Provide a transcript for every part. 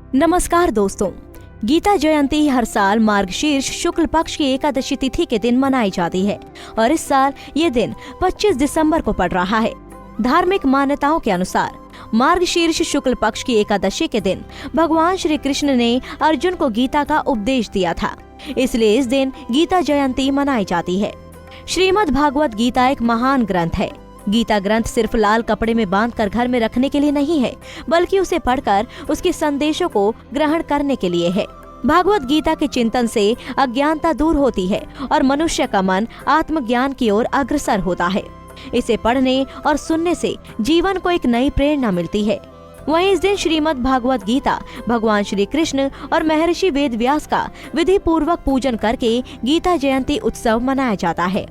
नमस्कार दोस्तों, गीता जयंती हर साल मार्गशीर्ष शुक्ल पक्ष की एकादशी तिथि के दिन मनाई जाती है और इस साल ये दिन 25 दिसंबर को पड़ रहा है। धार्मिक मान्यताओं के अनुसार मार्गशीर्ष शुक्ल पक्ष की एकादशी के दिन भगवान श्री कृष्ण ने अर्जुन को गीता का उपदेश दिया था, इसलिए इस दिन गीता जयंती मनाई जाती है। श्रीमद् भागवत गीता एक महान ग्रंथ है। गीता ग्रंथ सिर्फ लाल कपड़े में बांधकर घर में रखने के लिए नहीं है, बल्कि उसे पढ़कर उसके संदेशों को ग्रहण करने के लिए है। भागवत गीता के चिंतन से अज्ञानता दूर होती है और मनुष्य का मन आत्मज्ञान की ओर अग्रसर होता है। इसे पढ़ने और सुनने से जीवन को एक नई प्रेरणा मिलती है। वहीं इस दिन श्रीमद् भागवत गीता भगवान श्री कृष्ण और महर्षि वेद व्यास का विधि पूर्वक पूजन करके गीता जयंती उत्सव मनाया जाता है।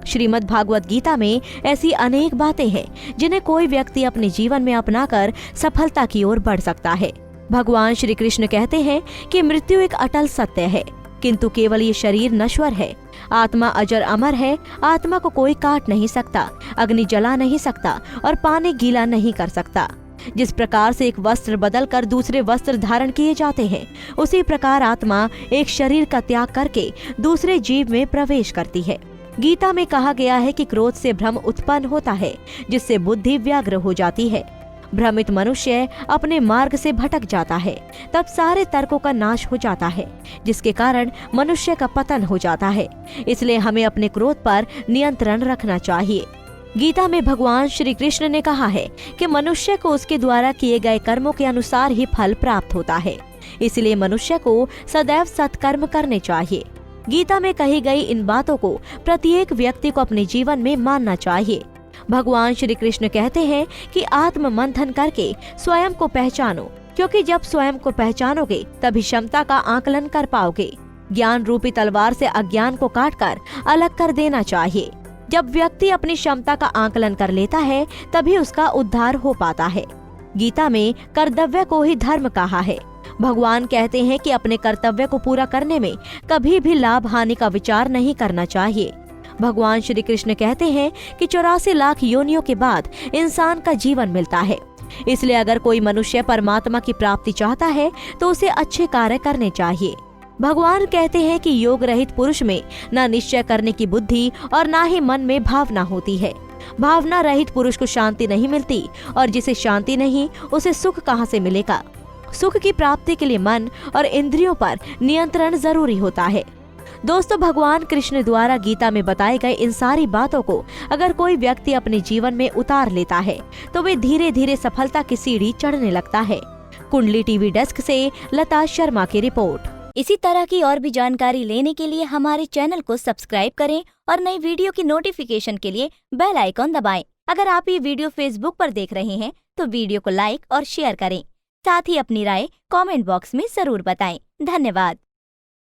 श्रीमद् भागवत गीता में ऐसी अनेक बातें हैं जिन्हें कोई व्यक्ति अपने जीवन में अपनाकर सफलता की ओर बढ़ सकता है। भगवान श्री कृष्ण कहते हैं कि मृत्यु एक अटल सत्य है, किंतु केवल ये शरीर नश्वर है। आत्मा अजर अमर है। आत्मा को कोई काट नहीं सकता, अग्नि जला नहीं सकता और पानी गीला नहीं कर सकता। जिस प्रकार से एक वस्त्र बदलकर दूसरे वस्त्र धारण किए जाते हैं, उसी प्रकार आत्मा एक शरीर का त्याग करके दूसरे जीव में प्रवेश करती है। गीता में कहा गया है कि क्रोध से भ्रम उत्पन्न होता है, जिससे बुद्धि व्याग्र हो जाती है। भ्रमित मनुष्य अपने मार्ग से भटक जाता है, तब सारे तर्कों का नाश हो जाता है, जिसके कारण मनुष्य का पतन हो जाता है। इसलिए हमें अपने क्रोध पर नियंत्रण रखना चाहिए। गीता में भगवान श्री कृष्ण ने कहा है कि मनुष्य को उसके द्वारा किए गए कर्मों के अनुसार ही फल प्राप्त होता है। इसलिए मनुष्य को सदैव सत्कर्म करने चाहिए। गीता में कही गई इन बातों को प्रत्येक व्यक्ति को अपने जीवन में मानना चाहिए। भगवान श्री कृष्ण कहते हैं कि आत्म मंथन करके स्वयं को पहचानो, क्योंकि जब स्वयं को पहचानोगे तभी क्षमता का आकलन कर पाओगे। ज्ञान रूपी तलवार से अज्ञान को काटकर अलग कर देना चाहिए। जब व्यक्ति अपनी क्षमता का आकलन कर लेता है, तभी उसका उद्धार हो पाता है। गीता में कर्तव्य को ही धर्म कहा है। भगवान कहते हैं कि अपने कर्तव्य को पूरा करने में कभी भी लाभ हानि का विचार नहीं करना चाहिए। भगवान श्री कृष्ण कहते हैं कि 84 लाख योनियों के बाद इंसान का जीवन मिलता है। इसलिए अगर कोई मनुष्य परमात्मा की प्राप्ति चाहता है तो उसे अच्छे कार्य करने चाहिए। भगवान कहते हैं कि योग रहित पुरुष में न निश्चय करने की बुद्धि और न ही मन में भावना होती है। भावना रहित पुरुष को शांति नहीं मिलती और जिसे शांति नहीं, उसे सुख कहाँ से मिलेगा। सुख की प्राप्ति के लिए मन और इंद्रियों पर नियंत्रण जरूरी होता है। दोस्तों, भगवान कृष्ण द्वारा गीता में बताए गए इन सारी बातों को अगर कोई व्यक्ति अपने जीवन में उतार लेता है तो वे धीरे धीरे सफलता की सीढ़ी चढ़ने लगता है। कुंडली टीवी डेस्क से लता शर्मा की रिपोर्ट। इसी तरह की और भी जानकारी लेने के लिए हमारे चैनल को सब्सक्राइब करें और नई वीडियो की नोटिफिकेशन के लिए बेल आइकॉन दबाएं। अगर आप ये वीडियो फेसबुक पर देख रहे हैं तो वीडियो को लाइक और शेयर करें। साथ ही अपनी राय कमेंट बॉक्स में जरूर बताएं। धन्यवाद।